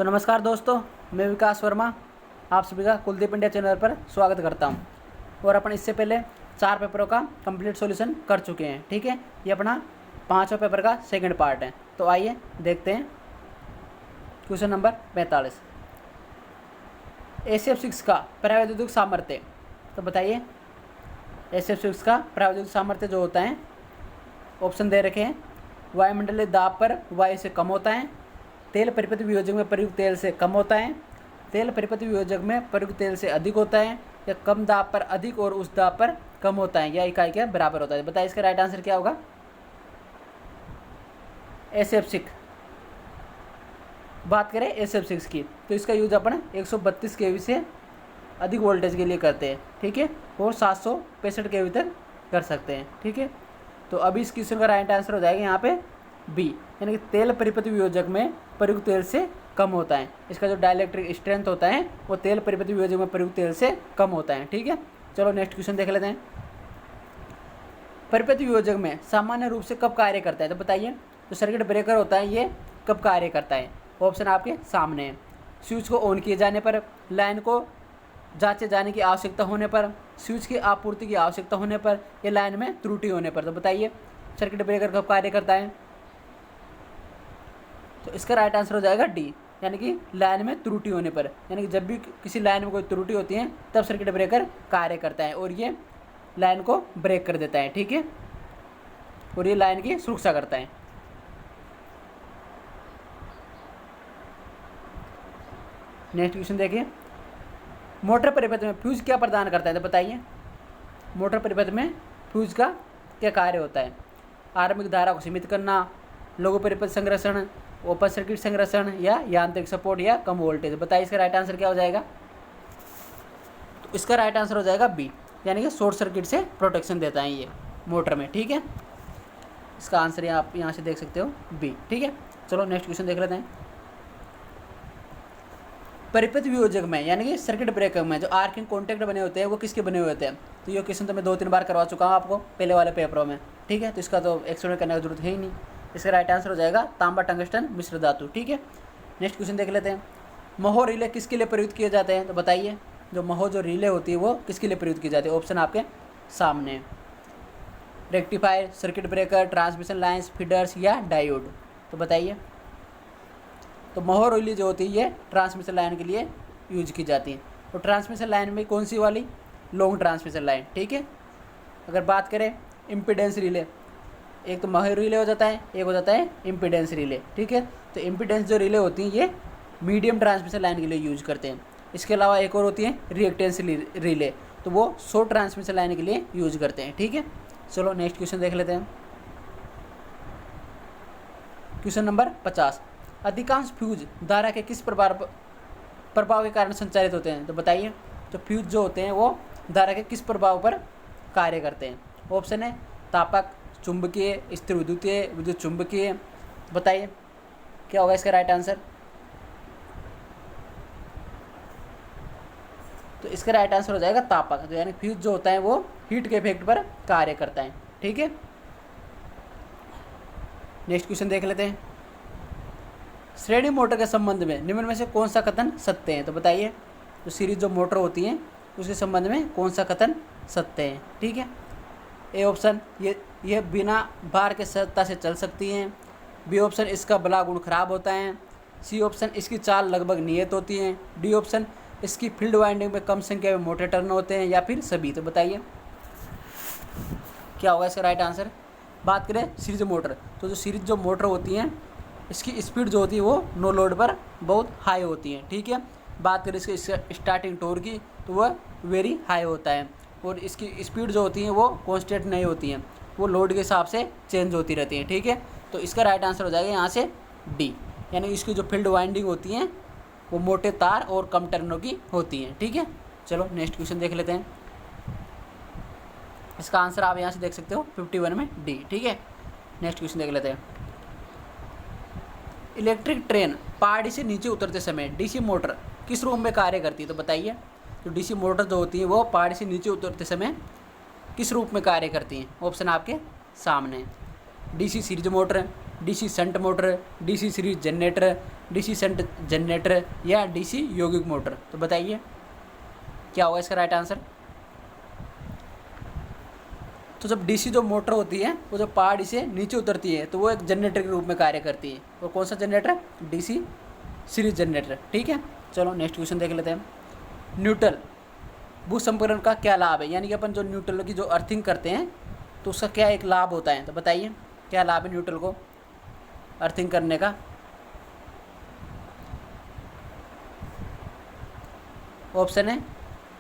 तो नमस्कार दोस्तों, मैं विकास वर्मा आप सभी का कुलदीप इंडिया चैनल पर स्वागत करता हूं। और अपन इससे पहले 4 पेपरों का कंप्लीट सॉल्यूशन कर चुके हैं। ठीक है, ये अपना 5वां पेपर का सेकंड पार्ट है। तो आइए देखते हैं क्वेश्चन नंबर 45। SF6 का प्रावैद्युतिक सामर्थ्य। तो बताइए SF6 का प्रावैद्युतिक सामर्थ्य जो होता है, ऑप्शन दे रखे हैं। वायुमंडलीय दाब पर वायु से कम होता है, तेल परिपथ वियोजक में प्रयुक्त तेल से कम होता है, तेल परिपथ वियोजक में प्रयुक्त तेल से अधिक होता है, या कम दाब पर अधिक और उस दाब पर कम होता है, या इकाई के बराबर होता है। बताइए इसका राइट आंसर क्या होगा। SF6 बात करें SF6 की, तो इसका यूज अपन 132 kV से अधिक वोल्टेज के लिए करते हैं। ठीक है, और 765 kV तक कर सकते हैं। ठीक है, तो अभी इस क्वेश्चन का राइट आंसर हो जाएगा यहाँ पे बी, यानी कि तेल परिपथ वियोजक में प्रयुक्त तेल से कम होता है। इसका जो डाइलेक्ट्रिक स्ट्रेंथ होता है वो तेल परिपथ वियोजक में प्रयुक्त तेल से कम होता है। ठीक है, चलो नेक्स्ट क्वेश्चन देख लेते हैं। परिपथ वियोजक में सामान्य रूप से कब कार्य करता है। तो बताइए, जो सर्किट ब्रेकर होता है ये कब कार्य करता है। ऑप्शन आपके सामने है। स्विच को ऑन किए जाने पर, लाइन को जांचे जाने की आवश्यकता होने पर, स्विच की आपूर्ति की आवश्यकता होने पर, या लाइन में त्रुटि होने पर। तो बताइए सर्किट ब्रेकर कब कार्य करता है। तो इसका राइट आंसर हो जाएगा डी, यानी कि लाइन में त्रुटि होने पर। यानी कि जब भी किसी लाइन में कोई त्रुटि होती है तब सर्किट ब्रेकर कार्य करता है और ये लाइन को ब्रेक कर देता है। ठीक है, और ये लाइन की सुरक्षा करता है। नेक्स्ट क्वेश्चन देखिए, मोटर परिपथ में फ्यूज क्या प्रदान करता है। तो बताइए मोटर परिपथ में फ्यूज का क्या कार्य होता है। आरंभिक धारा को सीमित करना, लघु परिपथ संरक्षण, ओपन सर्किट संरक्षण, या यांत्रिक सपोर्ट, या कम वोल्टेज। बताइए इसका राइट आंसर क्या हो जाएगा। तो इसका राइट आंसर हो जाएगा बी, यानी कि शॉर्ट सर्किट से प्रोटेक्शन देता है ये मोटर में। ठीक है, इसका आंसर आप यहाँ से देख सकते हो बी। ठीक है, चलो नेक्स्ट क्वेश्चन देख लेते हैं। परिपथ वियोजक में यानी कि सर्किट ब्रेकर में जो आर्किंग कॉन्टैक्ट बने होते हैं वो किसके बने हुए होते हैं। तो ये क्वेश्चन तो मैं 2-3 बार करवा चुका हूँ आपको पहले वाले पेपरों में। ठीक है, तो इसका तो एक्सप्लेन करने की जरूरत है ही नहीं। इसका राइट आंसर हो जाएगा तांबा टंगस्टन मिश्र धातु। ठीक है, नेक्स्ट क्वेश्चन देख लेते हैं। महो रिले किसके लिए प्रयुक्त किए जाते हैं। तो बताइए जो महो जो रिले होती है वो किसके लिए प्रयुक्त की जाती है। ऑप्शन आपके सामने है। Rectifier, circuit breaker, transmission lines, feeders, या डायोड। तो बताइए, तो महो रिले जो होती है ये ट्रांसमिशन लाइन के लिए यूज की जाती है। तो ट्रांसमिशन लाइन में कौन सी वाली, लॉन्ग ट्रांसमिशन लाइन। ठीक है, अगर बात करें इम्पीडेंस रिले, एक तो महो रिले हो जाता है, एक हो जाता है इम्पीडेंस रिले। ठीक है, तो इम्पीडेंस जो रिले होती हैं ये मीडियम ट्रांसमिशन लाइन के लिए यूज करते हैं। इसके अलावा एक और होती है रिएक्टेंस रिले, तो वो शॉर्ट ट्रांसमिशन लाइन के लिए यूज करते हैं। ठीक है, चलो नेक्स्ट क्वेश्चन देख लेते हैं। Question number 50। अधिकांश फ्यूज धारा के किस प्रभाव के कारण संचालित होते हैं। तो बताइए तो फ्यूज जो होते हैं वो धारा के किस प्रभाव पर कार्य करते हैं। ऑप्शन है तापक, चुंबकीय, स्थिर विद्युतीय, विद्युत चुंबकीय। बताइए क्या होगा इसका राइट आंसर। तो इसका राइट आंसर हो जाएगा तापक। तो यानी फ्यूज जो होता है वो हीट के इफेक्ट पर कार्य करता है। ठीक है, नेक्स्ट क्वेश्चन देख लेते हैं। श्रेणी मोटर के संबंध में निम्न में से कौन सा कथन सत्य है। तो बताइए तो सीरीज जो मोटर होती है उसके संबंध में कौन सा कथन सत्य है। ठीक है, ए ऑप्शन ये बिना भार के सहजता से चल सकती हैं। बी ऑप्शन इसका बला गुण खराब होता है। सी ऑप्शन इसकी चाल लगभग नियत होती है। डी ऑप्शन इसकी फील्ड वाइंडिंग में कम संख्या में मोटे टर्न होते हैं, या फिर सभी। तो बताइए क्या होगा इसका राइट आंसर। बात करें सीरीज मोटर, तो जो सीरीज जो मोटर होती हैं इसकी स्पीड जो होती है वो नो लोड पर बहुत हाई होती है। ठीक है, बात करें इसके स्टार्टिंग टॉर्क की तो वह वेरी हाई होता है, और इसकी स्पीड जो होती है वो कांस्टेंट नहीं होती है, वो लोड के हिसाब से चेंज होती रहती है। ठीक है, तो इसका राइट आंसर हो जाएगा यहाँ से डी, यानी इसकी जो फील्ड वाइंडिंग होती हैं वो मोटे तार और कम टर्नों की होती हैं। ठीक है, चलो नेक्स्ट क्वेश्चन देख लेते हैं। इसका आंसर आप यहाँ से देख सकते हो 51 में डी। ठीक है, नेक्स्ट क्वेश्चन देख लेते हैं। इलेक्ट्रिक ट्रेन पहाड़ी से नीचे उतरते समय डीसी मोटर किस रूप में कार्य करती है। तो बताइए तो डीसी मोटर जो होती है वो पहाड़ी से नीचे उतरते समय किस रूप में कार्य करती हैं। ऑप्शन आपके सामने। DC series motor, DC shunt motor, DC series generator, DC shunt generator या डीसी यौगिक मोटर। तो बताइए क्या होगा इसका राइट आंसर। तो जब डीसी जो मोटर होती है वो जब पहाड़ी से नीचे उतरती है तो वो एक जनरेटर के रूप में कार्य करती है। और कौन सा जनरेटर? DC series generator. ठीक है, चलो नेक्स्ट क्वेश्चन देख लेते हैं। न्यूट्रल भूसंपरण का क्या लाभ है, यानी कि अपन जो न्यूट्रल की जो अर्थिंग करते हैं तो उसका क्या एक लाभ होता है। तो बताइए क्या लाभ है न्यूट्रल को अर्थिंग करने का। ऑप्शन है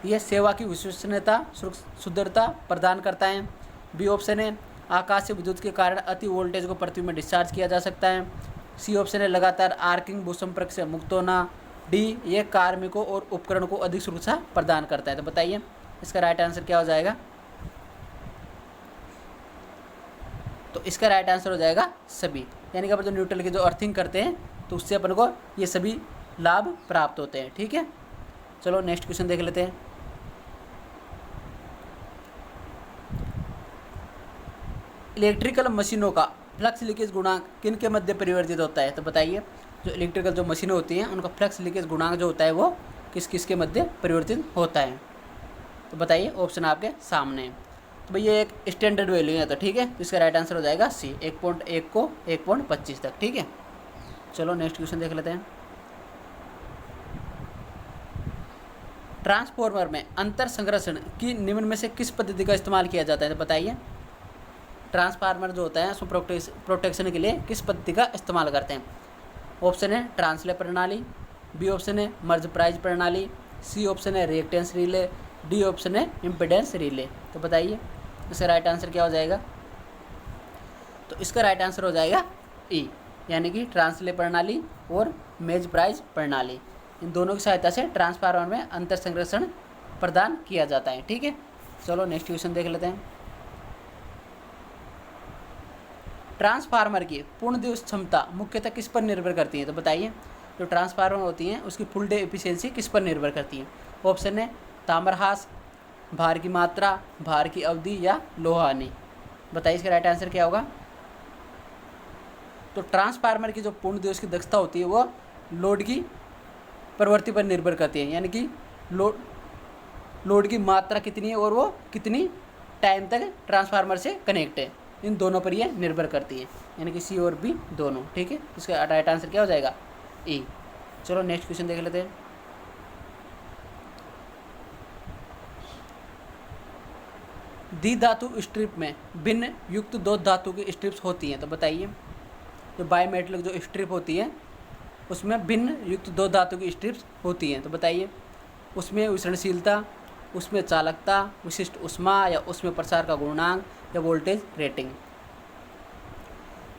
यह सेवा की विश्वसनीयता शुद्धता प्रदान करता है। बी ऑप्शन है आकाशीय विद्युत के कारण अति वोल्टेज को पृथ्वी में डिस्चार्ज किया जा सकता है। सी ऑप्शन है लगातार आर्किंग भूसंपर्क से मुक्त होना। डी ये कार्मिकों और उपकरण को अधिक सुरक्षा प्रदान करता है। तो बताइए इसका राइट आंसर क्या हो जाएगा। तो इसका राइट आंसर हो जाएगा सभी, यानी कि अपन जो न्यूट्रल की जो अर्थिंग करते हैं तो उससे अपन को ये सभी लाभ प्राप्त होते हैं। ठीक है, चलो नेक्स्ट क्वेश्चन देख लेते हैं। इलेक्ट्रिकल मशीनों का फ्लक्स लीकेज गुणांक किन के मध्य परिवर्तित होता है। तो बताइए जो इलेक्ट्रिकल जो मशीनें होती हैं उनका फ्लक्स लीकेज गुणांक जो होता है वो किस किस के मध्य परिवर्तित होता है। तो बताइए ऑप्शन आपके सामने है। तो भैया एक स्टैंडर्ड वैल्यू है, तो ठीक है, तो इसका राइट आंसर हो जाएगा सी 1.1 को 1.25 तक। ठीक है, चलो नेक्स्ट क्वेश्चन देख लेते हैं। ट्रांसफॉर्मर में अंतर संघर्षण की निम्न में से किस पद्धति का इस्तेमाल किया जाता है। तो बताइए ट्रांसफार्मर जो होता है उसको प्रोटेक्शन के लिए किस पद्धति का इस्तेमाल करते हैं। ऑप्शन है ट्रांसले प्रणाली, बी ऑप्शन है मर्ज प्राइज प्रणाली, सी ऑप्शन है रिएक्टेंस रिले, डी ऑप्शन है इम्पीडेंस रिले। तो बताइए इसका राइट आंसर क्या हो जाएगा। तो इसका राइट आंसर हो जाएगा ई, यानी कि ट्रांसले प्रणाली और मेज प्राइज प्रणाली, इन दोनों की सहायता से ट्रांसफार्मर में अंतर संघर्षण प्रदान किया जाता है। ठीक है, चलो नेक्स्ट क्वेश्चन देख लेते हैं। ट्रांसफार्मर की पूर्ण दिवस क्षमता मुख्यतः किस पर निर्भर करती है। तो बताइए जो ट्रांसफार्मर होती हैं उसकी फुल डे एफिशिएंसी किस पर निर्भर करती है। ऑप्शन है ताम्रहास, भार की मात्रा, भार की अवधि या लोहानी। बताइए इसका राइट आंसर क्या होगा। तो ट्रांसफार्मर की जो पूर्ण दिवस की दक्षता होती है वो लोड की प्रवृत्ति पर निर्भर करती है, यानी कि लोड की मात्रा कितनी है और वो कितनी टाइम तक ट्रांसफार्मर से कनेक्ट है, इन दोनों पर ये निर्भर करती है, यानी कि सी और बी दोनों। ठीक है, इसका राइट आंसर क्या हो जाएगा ई। चलो नेक्स्ट क्वेश्चन देख लेते हैं। द्विधातु स्ट्रिप में भिन्न युक्त दो धातु की स्ट्रिप्स होती हैं। तो बताइए जो बायोमेटलिक जो स्ट्रिप होती है उसमें भिन्न युक्त दो धातु की स्ट्रिप्स होती हैं। तो बताइए उसमें विसरणशीलता, उसमें चालकता, विशिष्ट ऊष्मा या उसमें प्रसार का गुणांक या वोल्टेज रेटिंग।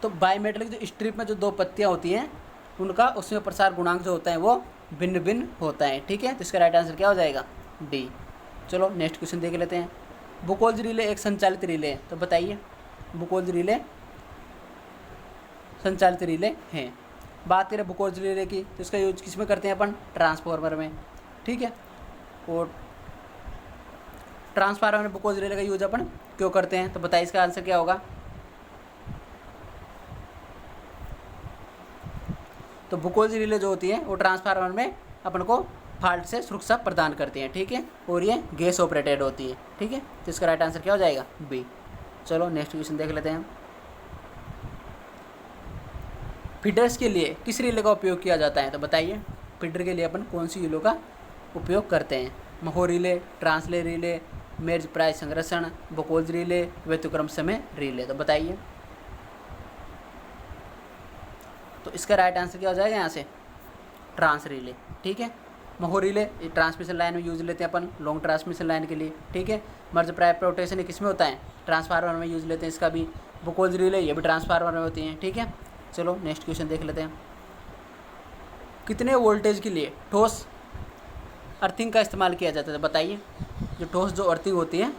तो बायोमेटलिक जो स्ट्रिप में जो दो पत्तियां होती हैं उनका उसमें प्रसार गुणांक जो होता है वो भिन्न भिन्न होता है। ठीक है, तो इसका राइट आंसर क्या हो जाएगा डी। चलो नेक्स्ट क्वेश्चन देख लेते हैं। बुकोल्ज रिले एक संचालित रिले है। तो बताइए बुकोल्ज रिले संचालित रिले हैं। बात करें बुकोल्ज रिले की तो इसका यूज किस में करते हैं अपन, ट्रांसफार्मर में। ठीक है, और ट्रांसफार्मर में बुकोल्ज रिले का यूज अपन क्यों करते हैं। तो बताइए इसका आंसर क्या होगा। तो बुकोल्ज रिले जो होती है वो ट्रांसफार्मर में अपन को फॉल्ट से सुरक्षा प्रदान करती हैं। ठीक है, और ये गैस ऑपरेटेड होती है। ठीक है, तो इसका राइट आंसर क्या हो जाएगा बी। चलो नेक्स्ट क्वेश्चन देख लेते हैं। फीडर्स के लिए किस रिले का उपयोग किया जाता है। तो बताइए फीडर के लिए अपन कौन सी रिले का उपयोग करते हैं। महो रिले, ट्रांसले रिले, मेर्ज प्राइज संघर्षण, बुकोल्ज रिले, व्यतिक्रम समय रिले। तो बताइए तो इसका राइट आंसर क्या हो जाएगा यहाँ से ट्रांस रिले। ठीक है, महो रिले ट्रांसमिशन लाइन में यूज लेते हैं अपन लॉन्ग ट्रांसमिशन लाइन के लिए। ठीक है, मर्ज प्राइज प्रोटेक्शन ये किस में होता है, ट्रांसफार्मर में यूज लेते हैं इसका भी। बुकोल्ज रिले ये भी ट्रांसफार्मर में होती हैं। ठीक है, चलो नेक्स्ट क्वेश्चन देख लेते हैं। कितने वोल्टेज के लिए ठोस अर्थिंग का इस्तेमाल किया जाता है। तो बताइए जो ठोस जो अर्थिंग होती है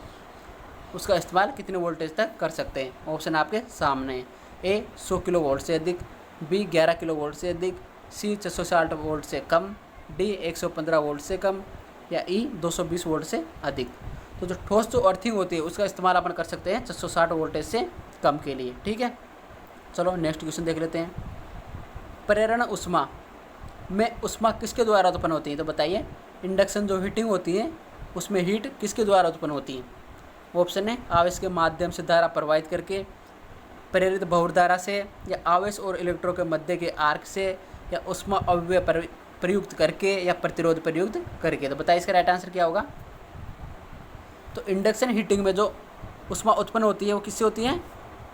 उसका इस्तेमाल कितने वोल्टेज तक कर सकते हैं। ऑप्शन आपके सामने है। ए 100 किलो वोल्ट से अधिक, बी 11 किलो वोल्ट से अधिक, सी 660 वोल्ट से कम, डी 115 वोल्ट से कम, या ई 220 वोल्ट से अधिक। तो जो ठोस जो अर्थिंग होती है उसका इस्तेमाल अपन कर सकते हैं 660 वोल्टेज से कम के लिए। ठीक है, चलो नेक्स्ट क्वेश्चन देख लेते हैं। प्रेरण ऊष्मा में उष्मा किसके द्वारा उत्पन्न होती है? तो बताइए, इंडक्शन जो हीटिंग होती है उसमें हीट किसके द्वारा उत्पन्न होती है? ऑप्शन है आवेश के माध्यम से धारा प्रवाहित करके, प्रेरित बहुर धारा से, या आवेश और इलेक्ट्रो के मध्य के आर्क से, या उष्मा अपव्यय प्रयुक्त करके, या प्रतिरोध प्रयुक्त करके। तो बताइए इसका राइट आंसर क्या होगा? तो इंडक्शन हीटिंग में जो उष्मा उत्पन्न होती है वो किससे होती है?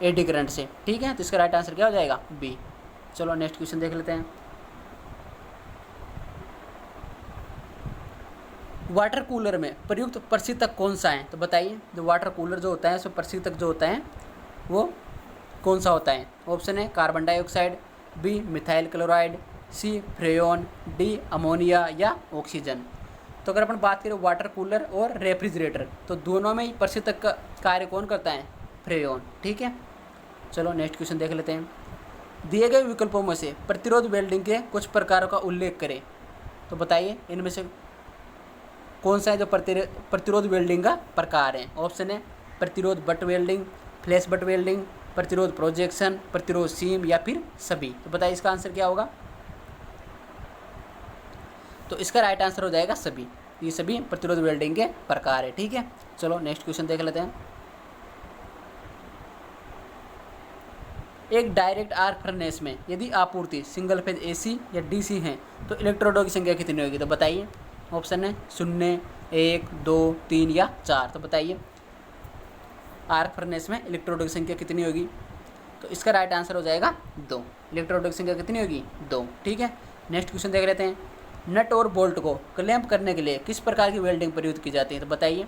एडी करंट से। ठीक है, तो इसका राइट आंसर क्या हो जाएगा? बी। चलो नेक्स्ट क्वेश्चन देख लेते हैं। वाटर कूलर में प्रयुक्त प्रशीतक कौन सा है? तो बताइए, जो वाटर कूलर जो होता है उसमें प्रशीतक जो होता है वो कौन सा होता है? ऑप्शन है carbon dioxide, B methyl chloride, C freon, D ammonia, या ऑक्सीजन। तो अगर अपन बात करें वाटर कूलर और रेफ्रिजरेटर, तो दोनों में ही प्रशीतक का कार्य कौन करता है? फ्रेयोन। ठीक है, चलो नेक्स्ट क्वेश्चन देख लेते हैं। दिए गए विकल्पों में से प्रतिरोध वेल्डिंग के कुछ प्रकारों का उल्लेख करें। तो बताइए इनमें से कौन सा है जो प्रतिरोध वेल्डिंग का प्रकार है? ऑप्शन है प्रतिरोध butt welding, flash butt welding, प्रतिरोध प्रोजेक्शन, प्रतिरोध सीम, या फिर सभी। तो बताइए इसका आंसर क्या होगा? तो इसका राइट आंसर हो जाएगा सभी। ये सभी प्रतिरोध वेल्डिंग के प्रकार है। ठीक है, चलो नेक्स्ट क्वेश्चन देख लेते हैं। एक डायरेक्ट आर्क फर्नेस में यदि आपूर्ति सिंगल फेज एसी या डीसी है तो इलेक्ट्रोडों की संख्या कितनी होगी? तो बताइए, ऑप्शन है 0, 1, 2, 3 या 4। तो बताइए आर्क फर्नेस में इलेक्ट्रोडों की संख्या कितनी होगी? तो इसका राइट आंसर हो जाएगा 2। इलेक्ट्रोडों की संख्या कितनी होगी? 2। ठीक है, नेक्स्ट क्वेश्चन देख लेते हैं। नट और बोल्ट को क्लैंप करने के लिए किस प्रकार की वेल्डिंग प्रयुक्त की जाती है? तो बताइए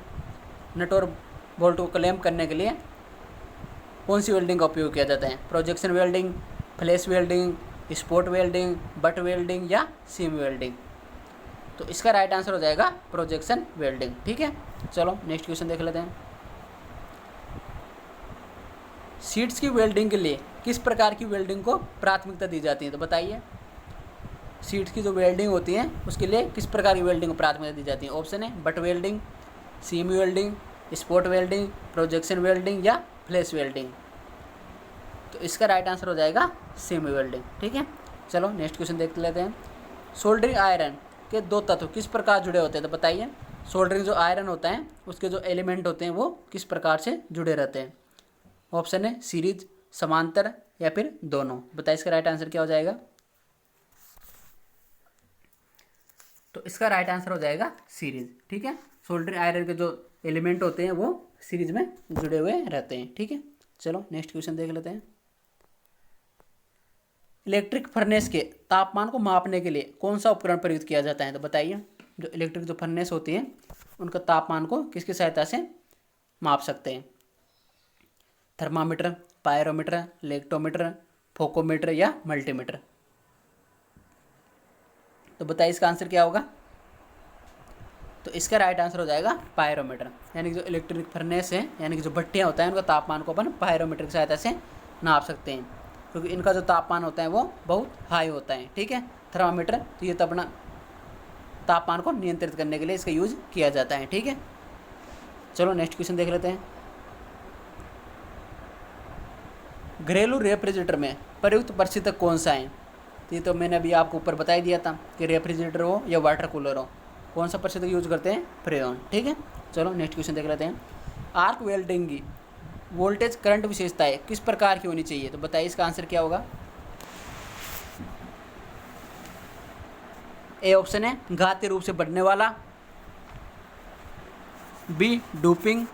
नट और बोल्ट को क्लैंप करने के लिए कौन सी वेल्डिंग का उपयोग किया जाता है? Projection welding, flash welding, spot welding, butt welding, या सीम वेल्डिंग। तो इसका राइट आंसर हो जाएगा प्रोजेक्शन वेल्डिंग। ठीक है, चलो नेक्स्ट क्वेश्चन देख लेते हैं। सीट्स की वेल्डिंग के लिए किस प्रकार की वेल्डिंग को प्राथमिकता दी जाती है? तो बताइए सीट्स की जो वेल्डिंग होती है उसके लिए किस प्रकार की वेल्डिंग को प्राथमिकता दी जाती है? ऑप्शन है butt welding, seam welding, spot welding, projection welding, या फ्लैश वेल्डिंग। तो इसका राइट आंसर हो जाएगा सीम वेल्डिंग। ठीक है, चलो नेक्स्ट क्वेश्चन देख लेते हैं। सोल्डरिंग आयरन के दो तत्व किस प्रकार जुड़े होते हैं? तो बताइए सोल्डरिंग जो आयरन होता है उसके जो एलिमेंट होते हैं वो किस प्रकार से जुड़े रहते हैं? ऑप्शन है सीरीज, समांतर, या फिर दोनों। बताइए इसका राइट आंसर क्या हो जाएगा? तो इसका राइट आंसर हो जाएगा सीरीज। ठीक है, सोल्डरिंग आयरन के जो एलिमेंट होते हैं वो सीरीज में जुड़े हुए रहते हैं। ठीक है, चलो नेक्स्ट क्वेश्चन देख लेते हैं। इलेक्ट्रिक फर्नेस के तापमान को मापने के लिए कौन सा उपकरण प्रयुक्त किया जाता है? तो बताइए जो इलेक्ट्रिक जो फर्नेस होती है उनका तापमान को किसकी सहायता से माप सकते हैं? थर्मामीटर, पायरोमीटर, लेक्टोमीटर, फोकोमीटर, या मल्टीमीटर। तो बताइए इसका आंसर क्या होगा? तो इसका राइट आंसर हो जाएगा पायरोमीटर। यानी कि जो इलेक्ट्रिक फर्नेस है यानी कि जो भट्टियाँ होता है उनका तापमान को अपन पायरोमीटर की सहायता से नाप सकते हैं, क्योंकि इनका जो तापमान होता है वो बहुत हाई होता है। ठीक है, थर्मामीटर तो ये तो अपना तापमान को नियंत्रित करने के लिए इसका यूज किया जाता है। ठीक है, चलो नेक्स्ट क्वेश्चन देख लेते हैं। घरेलू रेफ्रिजरेटर में प्रयुक्त प्रशीतक कौन सा है? तो ये तो मैंने अभी आपको ऊपर बता ही दिया था कि रेफ्रिजरेटर हो या वाटर कूलर हो, कौन सा प्रशीतक यूज करते हैं? फ्रेयोन। ठीक है, चलो नेक्स्ट क्वेश्चन देख लेते हैं। आर्क वेल्डिंग की वोल्टेज करंट विशेषताएं किस प्रकार की होनी चाहिए? तो बताइए इसका आंसर क्या होगा? ए ऑप्शन है घातीय रूप से बढ़ने वाला, बी डूपिंग,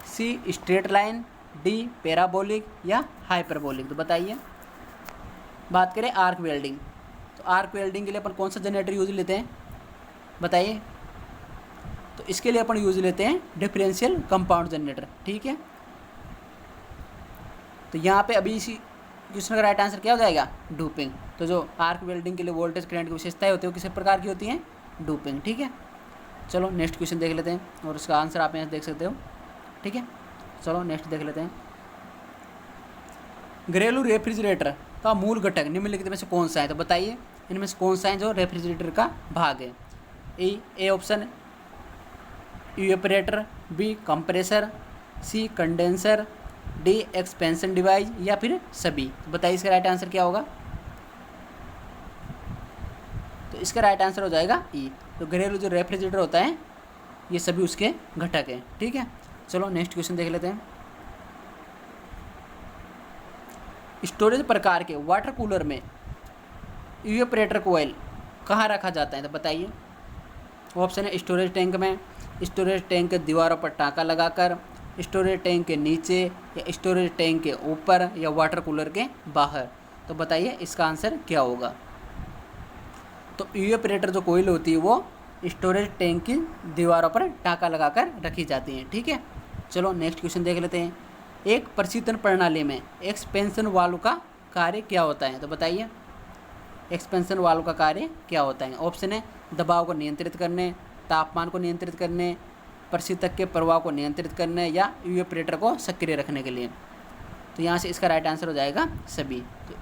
सी स्ट्रेट लाइन, डी पैराबोलिक, या हाइपरबोलिक। तो बताइए बात करें आर्क वेल्डिंग, तो आर्क वेल्डिंग के लिए अपन कौन सा जनरेटर यूज लेते हैं? बताइए। तो इसके लिए अपन यूज लेते हैं डिफरेंशियल कंपाउंड जनरेटर। ठीक है, तो यहाँ पे अभी इसी क्वेश्चन का राइट आंसर क्या हो जाएगा? डूपिंग। तो जो आर्क वेल्डिंग के लिए वोल्टेज करंट की विशेषताएं होती है वो किस प्रकार की होती हैं? डूपिंग। ठीक है, चलो नेक्स्ट क्वेश्चन देख लेते हैं और इसका आंसर आप यहाँ देख सकते हो। ठीक है, चलो नेक्स्ट देख लेते हैं। घरेलू रेफ्रिजरेटर का मूल घटक निम्नलिखित में से कौन सा है? तो बताइए इनमें से कौन सा है जो रेफ्रिजरेटर का भाग है? A option evaporator, B compressor, C condenser, D expansion device, या फिर सभी। तो बताइए इसका राइट आंसर क्या होगा? तो तो इसका राइट आंसर हो जाएगा ई। तो घरेलू जो रेफ्रिजरेटर होता है ये सभी उसके घटक हैं, ठीक है। चलो नेक्स्ट क्वेश्चन देख लेते हैं। स्टोरेज प्रकार के वाटर कूलर में इवेपोरेटर कोयल कहाँ रखा जाता है, तो बताइए। ऑप्शन है स्टोरेज टैंक में, स्टोरेज टैंक के दीवारों पर टाँका लगाकर, स्टोरेज टैंक के नीचे, या स्टोरेज टैंक के ऊपर, या वाटर कूलर के बाहर। तो बताइए इसका आंसर क्या होगा। तो इवेपोरेटर जो कोयल होती है वो स्टोरेज टैंक की दीवारों पर टाँका लगाकर रखी जाती हैं, ठीक है। चलो नेक्स्ट क्वेश्चन देख लेते हैं। एक प्रशीतन प्रणाली में एक्सपेंशन वाल्व का कार्य क्या होता है, तो बताइए एक्सपेंशन वाल्व का कार्य क्या होता है। ऑप्शन है दबाव को नियंत्रित करने, तापमान को नियंत्रित करने, प्रशीतक के प्रवाह को नियंत्रित करने, या इवेपोरेटर को सक्रिय रखने के लिए। तो यहाँ से इसका राइट आंसर हो जाएगा सभी। तो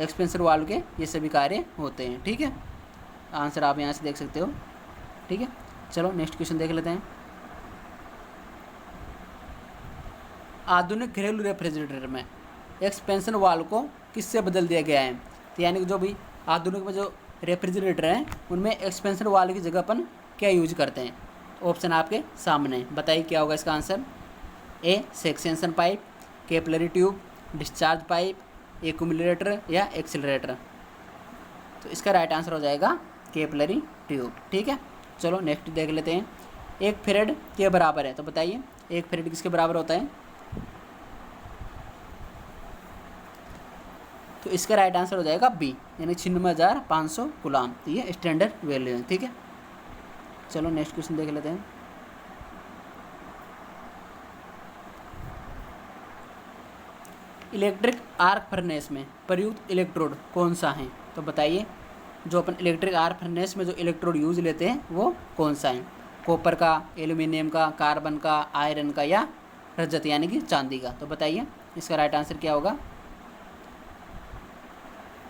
एक्सपेंशन वाल्व के ये सभी कार्य होते हैं, ठीक है। आंसर आप यहाँ से देख सकते हो, ठीक है। चलो नेक्स्ट क्वेश्चन देख लेते हैं। आधुनिक घरेलू रेफ्रिजरेटर में एक्सपेंशन वाल्व को किससे बदल दिया गया है। तो यानी कि जो भी आधुनिक में जो रेफ्रिजरेटर हैं उनमें एक्सपेंशन वाल्व की जगह अपन क्या यूज करते हैं। ऑप्शन आपके सामने, बताइए क्या होगा इसका answer. A suction pipe, capillary tube, discharge pipe, accumulator, या एक्सीलरेटर। तो इसका राइट आंसर हो जाएगा कैपिलरी ट्यूब, ठीक है। चलो नेक्स्ट देख लेते हैं। एक फेरेड के बराबर है, तो बताइए एक फेरेड किसके बराबर होता है। तो इसका राइट आंसर हो जाएगा बी, यानी 96,500 कूलाम। तो ये स्टैंडर्ड वैल्यू है, ठीक है। चलो नेक्स्ट क्वेश्चन देख लेते हैं। इलेक्ट्रिक आर्क फर्नेस में प्रयुक्त इलेक्ट्रोड कौन सा है, तो बताइए जो अपन इलेक्ट्रिक आर्क फर्नेस में जो इलेक्ट्रोड यूज लेते हैं वो कौन सा है। कॉपर का, एल्यूमिनियम का, कार्बन का, आयरन का, या रजत यानी कि चांदी का। तो बताइए इसका राइट आंसर क्या होगा।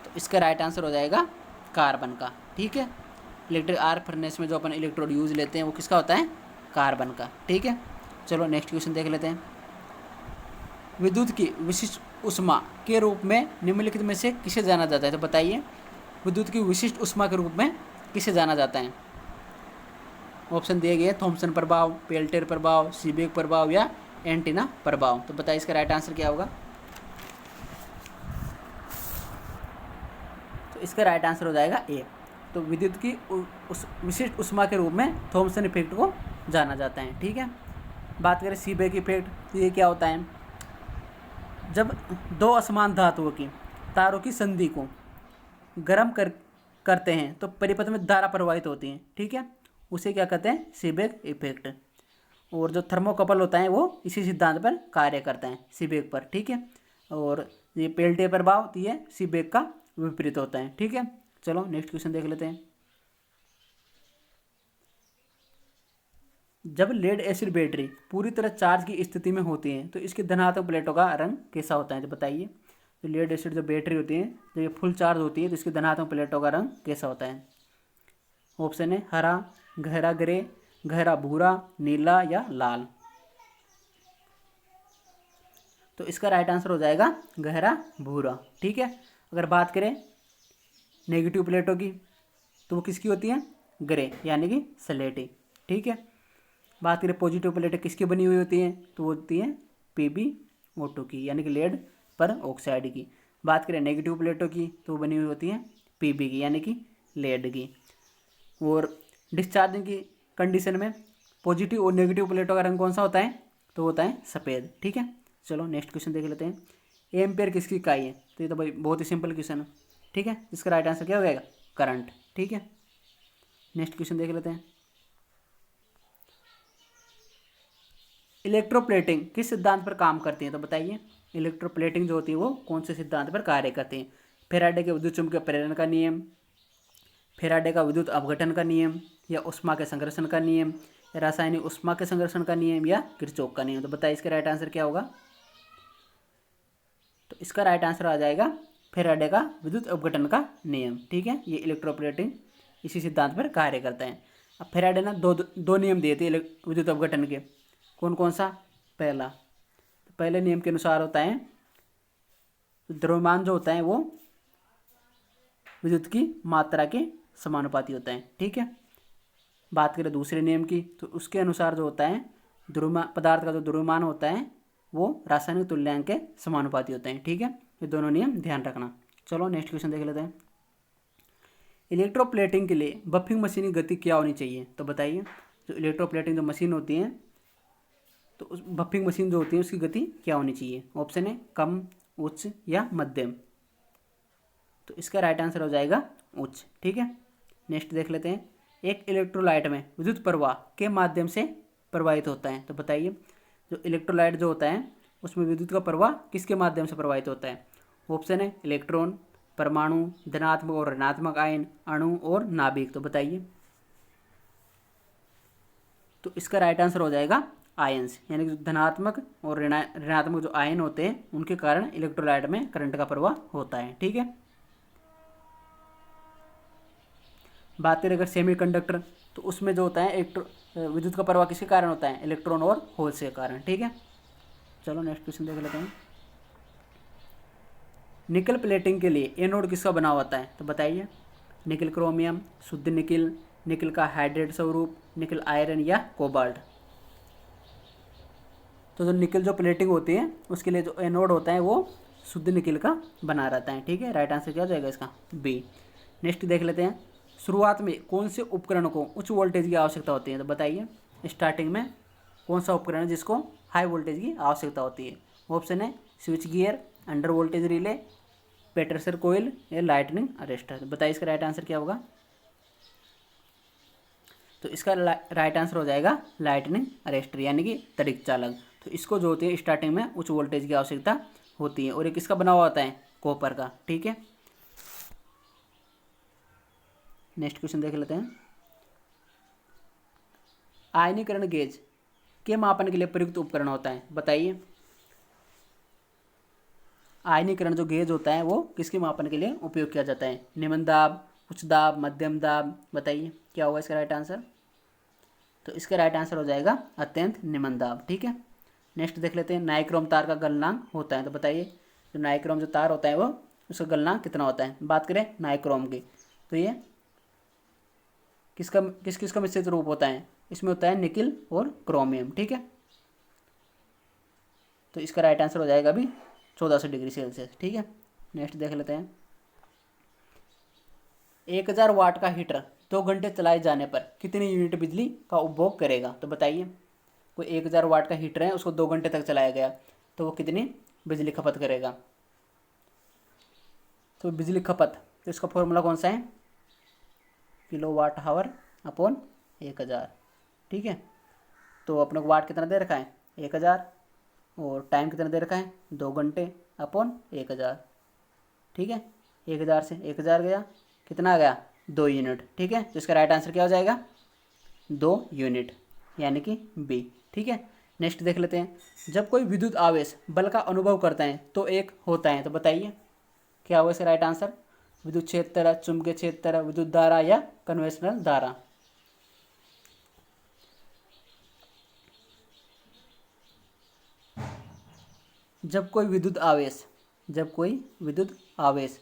तो इसका राइट आंसर हो जाएगा कार्बन का, ठीक है। इलेक्ट्रिक आर्क फर्नेस में जो अपन इलेक्ट्रोड यूज लेते हैं वो किसका होता है, कार्बन का, ठीक है। चलो नेक्स्ट क्वेश्चन देख लेते हैं। विद्युत की विशिष्ट ऊष्मा के रूप में निम्नलिखित में से किसे जाना जाता है, तो बताइए विद्युत की विशिष्ट ऊष्मा के रूप में किसे जाना जाता है। ऑप्शन दिए गए थॉम्सन प्रभाव, पेल्टियर प्रभाव, सीबेक प्रभाव, या एंटीना प्रभाव। तो बताइए इसका राइट आंसर क्या होगा। तो इसका राइट आंसर हो जाएगा ए। तो विद्युत की विशिष्ट ऊष्मा के रूप में थॉम्सन इफेक्ट को जाना जाता है, ठीक है। बात करें सीबेक इफेक्ट, तो ये क्या होता है। जब दो असमान धातुओं की तारों की संधि को गर्म करते हैं तो परिपथ में धारा प्रवाहित होती है, ठीक है। उसे क्या कहते हैं, सीबेक इफेक्ट। और जो थर्मोकपल होता है वो इसी सिद्धांत पर कार्य करता है, सीबेक पर, ठीक है। और ये पेल्टियर प्रभाव, तो ये सीबेक का विपरीत होता है, ठीक है। चलो नेक्स्ट क्वेश्चन देख लेते हैं। जब लेड एसिड बैटरी पूरी तरह चार्ज की स्थिति में होती है तो इसकी धनात्मक प्लेटों का रंग कैसा होता है, तो बताइए। तो लेड एसिड जो बैटरी होती है जब ये फुल चार्ज होती है तो इसकी धनात्मक प्लेटों का रंग कैसा होता है। ऑप्शन है हरा, गहरा ग्रे, गहरा भूरा, नीला, या लाल। तो इसका राइट आंसर हो जाएगा गहरा भूरा, ठीक है। अगर बात करें नेगेटिव प्लेटों की तो वो किसकी होती है, ग्रे यानी कि स्लेटी, ठीक है। बात करें पॉजिटिव प्लेटें किसकी बनी हुई होती हैं, तो वो होती हैं PbO2 की यानी कि लेड पर ऑक्साइड की। बात करें नेगेटिव प्लेटों की तो वो बनी हुई होती हैं Pb की यानी कि लेड की। और डिस्चार्जिंग की कंडीशन में पॉजिटिव और नेगेटिव प्लेटों का रंग कौन सा होता है, तो होता है सफ़ेद, ठीक है। चलो नेक्स्ट क्वेश्चन देख लेते हैं। एम्पेयर किसकी इकाई है, तो ये तो भाई बहुत ही सिंपल क्वेश्चन है, ठीक है। इसका राइट आंसर क्या हो जाएगा, करंट, ठीक है। नेक्स्ट क्वेश्चन देख लेते हैं। इलेक्ट्रोप्लेटिंग किस सिद्धांत पर काम करती है, तो बताइए। इलेक्ट्रोप्लेटिंग जो होती है वो कौन से सिद्धांत पर कार्य करती है। फैराडे के विद्युत चुम्बकीय प्रेरण का नियम, फैराडे का विद्युत अपघटन का नियम, या ऊष्मा के संघर्षण का नियम, या रासायनिक ऊष्मा के संघर्षण का नियम, या किरचॉफ का नियम। तो बताइए इसका राइट आंसर क्या होगा। तो इसका राइट आंसर आ जाएगा फैराडे का विद्युत अपघटन का नियम, ठीक है। ये इलेक्ट्रोप्लेटिंग इसी सिद्धांत पर कार्य करता है। अब फैराडे ने दो नियम दिए थे विद्युत अपघटन के, कौन कौन सा। पहला, तो पहले नियम के अनुसार होता है द्रव्यमान जो होता है वो विद्युत की मात्रा के समानुपाती होता है। ठीक है, बात करें दूसरे नियम की तो उसके अनुसार जो होता है द्रव्यमान, पदार्थ का जो द्रव्यमान होता है वो रासायनिक तुल्यांक के समानुपाती होते हैं। ठीक है, ये दोनों नियम ध्यान रखना। चलो नेक्स्ट क्वेश्चन देख लेते हैं। इलेक्ट्रोप्लेटिंग के लिए बफिंग मशीन की गति क्या होनी चाहिए? तो बताइए, जो इलेक्ट्रोप्लेटिंग जो मशीन होती है तो उस बफिंग मशीन जो होती है उसकी गति क्या होनी चाहिए? ऑप्शन है कम, उच्च या मध्यम। तो इसका राइट आंसर हो जाएगा उच्च। ठीक है, नेक्स्ट देख लेते हैं। एक इलेक्ट्रोलाइट में विद्युत प्रवाह के माध्यम से प्रवाहित होता है। तो बताइए, जो इलेक्ट्रोलाइट जो होता है उसमें विद्युत का प्रवाह किसके माध्यम से प्रवाहित होता है? ऑप्शन है इलेक्ट्रॉन, परमाणु, धनात्मक और ऋणात्मक आयन, अणु और नाभिक। तो बताइए, तो इसका राइट आंसर हो जाएगा आयन्स, यानी कि धनात्मक और ऋणात्मक जो आयन होते हैं उनके कारण इलेक्ट्रोलाइट में करंट का प्रवाह होता है। ठीक है, बात करें अगर सेमीकंडक्टर तो उसमें जो होता है विद्युत का प्रवाह किसके कारण होता है? इलेक्ट्रॉन और होल्स के कारण। ठीक है, चलो नेक्स्ट क्वेश्चन देख लेते हैं। निकल प्लेटिंग के लिए एनोड किसका बना होता है? तो बताइए, निकल क्रोमियम, शुद्ध निकल, निकल का हाइड्रेट स्वरूप, निकल आयरन या कोबाल्ट। तो जो निकल जो प्लेटिंग होती है उसके लिए जो एनोड होता है वो शुद्ध निकल का बना रहता है। ठीक है, राइट आंसर क्या हो जाएगा इसका? बी। नेक्स्ट देख लेते हैं। शुरुआत में कौन से उपकरण को उच्च वोल्टेज की आवश्यकता होती है? तो बताइए, स्टार्टिंग में कौन सा उपकरण है जिसको हाई वोल्टेज की आवश्यकता होती है? ऑप्शन है switch gear, under voltage relay, Petersen coil या लाइटनिंग अरेस्टर। तो बताइए इसका राइट आंसर क्या होगा? तो इसका राइट आंसर हो जाएगा लाइटनिंग अरेस्टर, यानी कि त्वरित चालक। तो इसको जो होती है स्टार्टिंग में उच्च वोल्टेज की आवश्यकता होती है, और ये किसका बना हुआ होता है? कॉपर का। ठीक है, नेक्स्ट क्वेश्चन देख लेते हैं। आयनीकरण गेज के मापन के लिए प्रयुक्त उपकरण होता है? बताइए, आयनीकरण जो गेज होता है वो किसके मापन के लिए उपयोग किया जाता है? निम्न दाब, उच्च दाब, मध्यम दाब। बताइए क्या होगा इसका राइट आंसर? तो इसका राइट आंसर हो जाएगा अत्यंत निम्न दाब। ठीक है, नेक्स्ट देख लेते हैं। नाइक्रोम तार का गलनांक होता है? तो बताइए, जो नाइक्रोम जो तार होता है वो उसका गलनांक कितना होता है? बात करें नाइक्रोम की तो ये किसका मिश्रित रूप होता है? इसमें होता है निकिल और क्रोमियम। ठीक है, तो इसका राइट आंसर हो जाएगा अभी 1400 डिग्री सेल्सियस। ठीक है, नेक्स्ट देख लेते हैं। 1000 वाट का हीटर 2 घंटे चलाए जाने पर कितनी यूनिट बिजली का उपभोग करेगा? तो बताइए, कोई 1000 वाट का हीटर है उसको 2 घंटे तक चलाया गया तो वो कितनी बिजली खपत करेगा? तो बिजली खपत, तो इसका फॉर्मूला कौन सा है? किलो वाट हावर अपॉन 1000। ठीक है, तो अपने को वाट कितना दे रखा है? 1000, और टाइम कितना दे रखा है? 2 घंटे अपॉन 1000। ठीक है, 1000 से 1000 गया, कितना आ गया? 2 यूनिट। ठीक है, तो इसका राइट आंसर क्या हो जाएगा? 2 यूनिट, यानी कि बी। ठीक है, नेक्स्ट देख लेते हैं। जब कोई विद्युत आवेश बल का अनुभव करता है तो एक होता है? तो बताइए क्या होगा इसका राइट आंसर? विद्युत क्षेत्र, चुंबकीय क्षेत्र, विद्युत धारा या कन्वेंशनल धारा। जब कोई विद्युत आवेश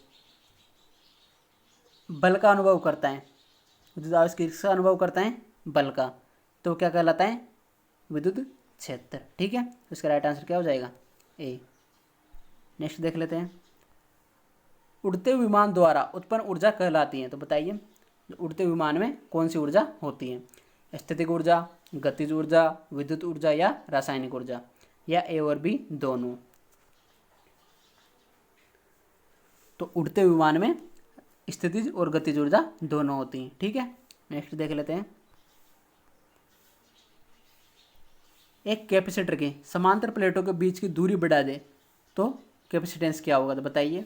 बल का अनुभव करता है, विद्युत आवेश किसका अनुभव करता है? बल का, तो क्या कहलाता है? विद्युत क्षेत्र। ठीक है, तो इसका राइट आंसर क्या हो जाएगा? ए। नेक्स्ट देख लेते हैं। उड़ते विमान द्वारा उत्पन्न ऊर्जा कहलाती है? तो बताइए, उड़ते विमान में कौन सी ऊर्जा होती है? स्थितिक ऊर्जा, गतिज ऊर्जा, विद्युत ऊर्जा या रासायनिक ऊर्जा, या ए और बी दोनों? तो उड़ते विमान में स्थितिज और गतिज ऊर्जा दोनों होती हैं। ठीक है, नेक्स्ट देख लेते हैं। एक कैपेसिटर की समांतर प्लेटों के बीच की दूरी बढ़ा दे तो कैपेसिटेंस क्या होगा? तो बताइए,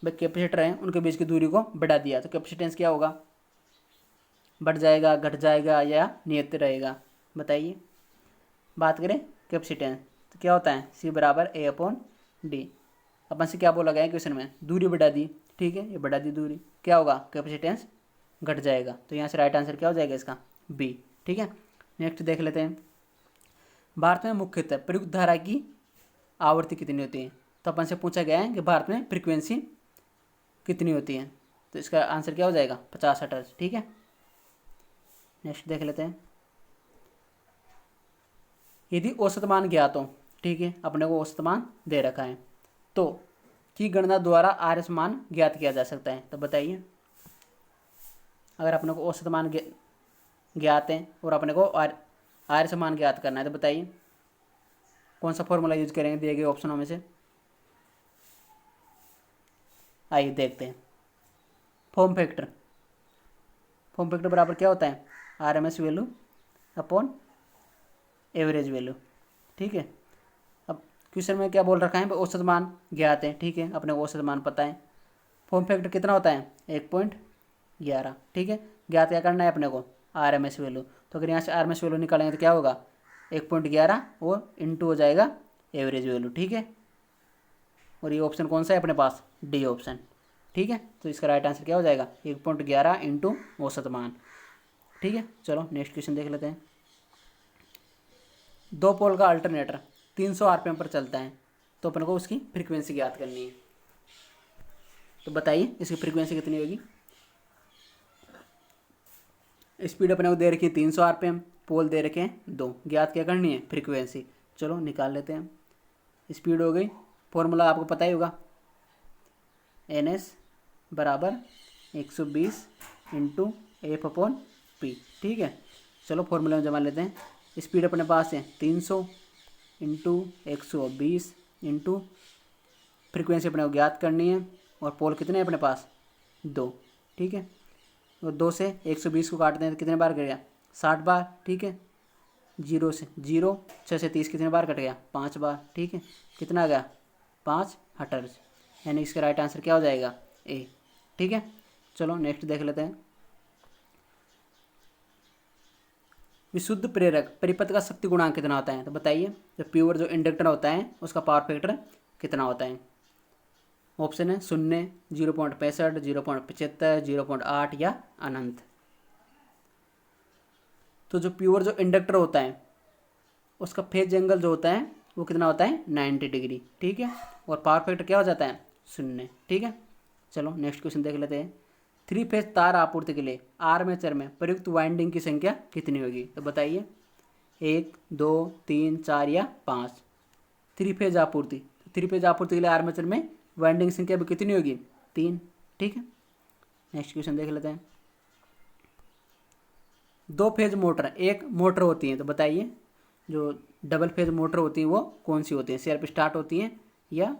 भाई कैपेसिटर हैं उनके बीच की दूरी को बढ़ा दिया तो कैपेसिटेंस क्या होगा? बढ़ जाएगा, घट जाएगा या नियत रहेगा? बताइए, बात करें कैपेसिटेंस तो क्या होता है? सी बराबर ए अपॉन डी। अपन से क्या बोला गया है क्वेश्चन में? दूरी बढ़ा दी। ठीक है, ये बढ़ा दी दूरी, क्या होगा? कैपेसिटेंस घट जाएगा। तो यहाँ से राइट आंसर क्या हो जाएगा इसका? बी। ठीक है, नेक्स्ट देख लेते हैं। भारत में मुख्यतः प्रयुक्त धारा की आवृत्ति कितनी होती है? तो अपन से पूछा गया है कि भारत में फ्रीक्वेंसी कितनी होती है? तो इसका आंसर क्या हो जाएगा 50 हर्ट्ज। ठीक है, नेक्स्ट देख लेते हैं। यदि औसत मान ज्ञात हो, ठीक है, अपने को औसत मान दे रखा है, तो की गणना द्वारा आर एस मान ज्ञात किया जा सकता है। तो बताइए, अगर अपने को औसत मान ज्ञात है और अपने को आर एस मान ज्ञात करना है, तो बताइए कौन सा फॉर्मूला यूज करेंगे दिए गए ऑप्शनों में से। आइए देखते हैं। फॉर्म फैक्टर बराबर क्या होता है, R M S value upon average value. ठीक है, अब क्वेश्चन में क्या बोल रखा है, औसत मान ज्ञात है। ठीक है, अपने को औसत मान पता है। फॉर्म फैक्टर कितना होता है 1.11। ठीक है, ज्ञात क्या करना है अपने को, आर एम एस वैल्यू। तो अगर यहाँ से आर एम एस वैल्यू निकालेंगे तो क्या होगा 1.11 और इंटू हो जाएगा एवरेज वैल्यू। ठीक है, और ये ऑप्शन कौन सा है अपने पास, डी ऑप्शन। ठीक है, तो इसका राइट आंसर क्या हो जाएगा 1.11 इंटू औसत मान। ठीक है, चलो नेक्स्ट क्वेश्चन देख लेते हैं। 2 पोल का अल्टरनेटर 300 आरपीएम पर चलता है, तो अपन को उसकी फ्रीक्वेंसी ज्ञात करनी है। तो बताइए इसकी फ्रीक्वेंसी कितनी होगी। स्पीड अपने को दे रखी है 300 आरपीएम, पोल दे रखे हैं 2, ज्ञात क्या करनी है फ्रीक्वेंसी। चलो निकाल लेते हैं। स्पीड हो गई, फॉर्मूला आपको पता ही होगा, एन एस बराबर 120 इंटू एफ अपॉन पी। ठीक है, चलो फॉर्मूला में जमा लेते हैं। स्पीड अपने पास है 300 इंटू 120 इंटू फ्रीक्वेंसी अपने को ज्ञात करनी है, और पोल कितने हैं अपने पास 2। ठीक है, और 2 से 120 को काटते हैं तो कितने बार कट गया 60 बार। ठीक है, 0 से 0, 6 से 30 कितने बार कट गया 5 बार। ठीक है, कितना आ गया 5 हर्ट्ज, यानी इसका राइट आंसर क्या हो जाएगा ए। ठीक है, चलो नेक्स्ट देख लेते हैं। विशुद्ध प्रेरक परिपथ का शक्ति गुणांक कितना होता है। तो बताइए, जो प्योर जो इंडक्टर होता है उसका पावर फैक्टर कितना होता है। ऑप्शन है 0, 0.65, 0.75, 0.8 या अनंत। तो जो प्योर जो इंडक्टर होता है उसका फेज एंगल जो होता है वो कितना होता है 90 डिग्री। ठीक है, और पावर फैक्टर क्या हो जाता है 0। ठीक है, चलो नेक्स्ट क्वेश्चन देख लेते हैं। 3 फेज तार आपूर्ति के लिए आर्मेचर में प्रयुक्त वाइंडिंग की संख्या कितनी होगी। तो बताइए 1, 2, 3, 4 या 5। 3 फेज आपूर्ति, 3 फेज आपूर्ति के लिए आर्मेचर में वाइंडिंग संख्या भी कितनी होगी 3। ठीक है, नेक्स्ट क्वेश्चन देख लेते हैं। 2 फेज मोटर एक मोटर होती है, तो बताइए जो डबल फेज मोटर होती है वो कौन सी होती है, सेल्फ स्टार्ट होती हैं या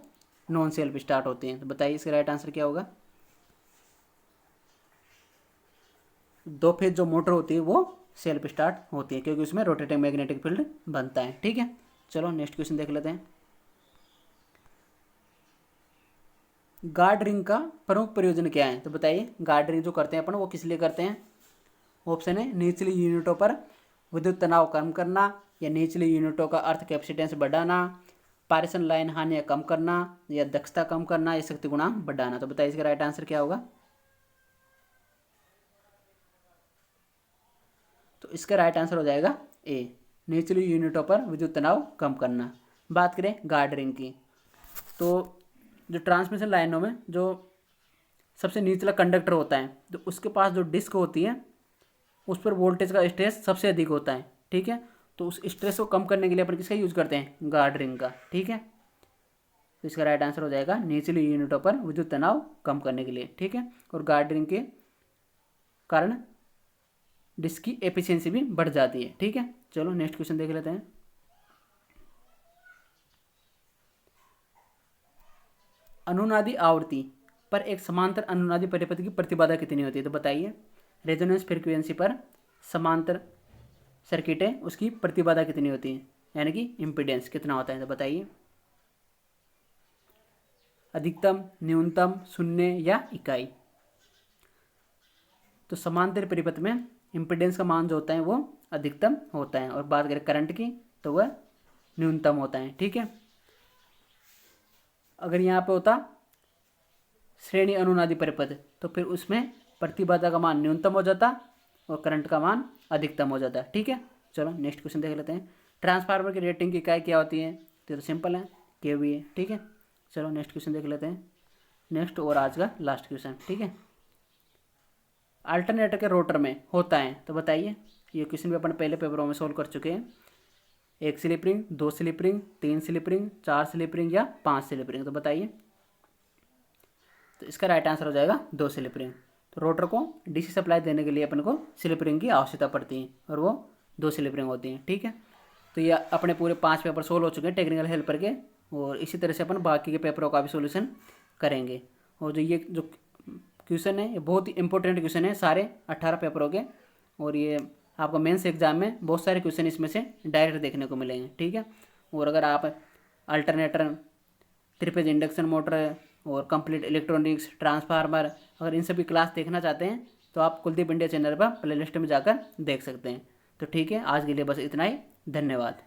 नॉन सेल्फ स्टार्ट होती हैं। तो बताइए इसका राइट आंसर क्या होगा। 2 फेज जो मोटर होती है वो सेल्फ स्टार्ट होती है, क्योंकि उसमें रोटेटिंग मैग्नेटिक फील्ड बनता है। ठीक है, चलो नेक्स्ट क्वेश्चन देख लेते हैं। गार्ड रिंग का प्रमुख प्रयोजन क्या है। तो बताइए गार्ड रिंग जो करते हैं अपन वो किस लिए करते हैं। ऑप्शन है निचली यूनिटों पर विद्युत तनाव कम करना, या निचली यूनिटों का अर्थ कैपेसिटेंस बढ़ाना, पारेषण लाइन हानि कम करना, या दक्षता कम करना, या शक्ति गुणांक बढ़ाना। तो बताइए इसका राइट आंसर क्या होगा। तो इसका राइट आंसर हो जाएगा ए, निचली यूनिटों पर विद्युत तनाव कम करना। बात करें गार्ड रिंग की, तो जो ट्रांसमिशन लाइनों में जो सबसे निचला कंडक्टर होता है तो उसके पास जो डिस्क होती है उस पर वोल्टेज का स्ट्रेस सबसे अधिक होता है। ठीक है, तो उस स्ट्रेस को कम करने के लिए अपन किसका यूज करते हैं गार्ड रिंग का। ठीक है, तो इसका राइट आंसर हो जाएगा निचली यूनिटों पर विद्युत तनाव कम करने के लिए। ठीक है, और गार्ड रिंग के कारण डिस्क की एफिशिएंसी भी बढ़ जाती है। ठीक है, चलो नेक्स्ट क्वेश्चन देख लेते हैं। अनुनादी आवृत्ति पर एक समांतर अनुनादी परिपथ की प्रतिबाधा कितनी होती है। तो बताइए रेजोनेंस फ्रीक्वेंसी पर समांतर सर्किट है उसकी प्रतिबाधा कितनी होती है, यानी कि इम्पीडेंस कितना होता है। तो बताइए अधिकतम, न्यूनतम, शून्य या इकाई। तो समांतर परिपथ में इम्पीडेंस का मान जो होता है वो अधिकतम होता है, और बात करें करंट की तो वह न्यूनतम होता है। ठीक है, अगर यहाँ पे होता श्रेणी अनुनादी परिपथ तो फिर उसमें प्रतिबाधा का मान न्यूनतम हो जाता और करंट का मान अधिकतम हो जाता है। ठीक है, चलो नेक्स्ट क्वेश्चन देख लेते हैं। ट्रांसफार्मर की रेटिंग की इकाई क्या होती है। तो सिंपल है केवीए। ठीक है, चलो नेक्स्ट क्वेश्चन देख लेते हैं। नेक्स्ट और आज का लास्ट क्वेश्चन। ठीक है, अल्टरनेटर के रोटर में होता है, तो बताइए। ये क्वेश्चन भी अपन पहले पेपरों में सोल्व कर चुके हैं। 1 slip ring, 2 slip ring, 3 slip ring, 4 slip ring या 5 स्लिप रिंग, तो बताइए। तो इसका राइट आंसर हो जाएगा 2 स्लिप रिंग। तो रोटर को डीसी सप्लाई देने के लिए अपन को स्लिप रिंग की आवश्यकता पड़ती है और वो 2 स्लिप रिंग होती हैं, ठीक है। तो ये अपने पूरे 5 पेपर सोल्व हो चुके हैं टेक्निकल हेल्पर के, और इसी तरह से अपन बाकी के पेपरों का भी सोल्यूशन करेंगे। और जो क्वेश्चन है ये बहुत ही इंपॉर्टेंट क्वेश्चन है सारे 18 पेपरों के, और ये आपको मेंस एग्जाम में बहुत सारे क्वेश्चन इसमें से डायरेक्ट देखने को मिलेंगे, ठीक है। और अगर आप अल्टरनेटर, 3 फेज इंडक्शन मोटर और कंप्लीट इलेक्ट्रॉनिक्स, ट्रांसफार्मर, अगर इन सभी क्लास देखना चाहते हैं तो आप कुलदीप इंडिया चैनल पर प्लेलिस्ट में जाकर देख सकते हैं। तो ठीक है, आज के लिए बस इतना ही। धन्यवाद।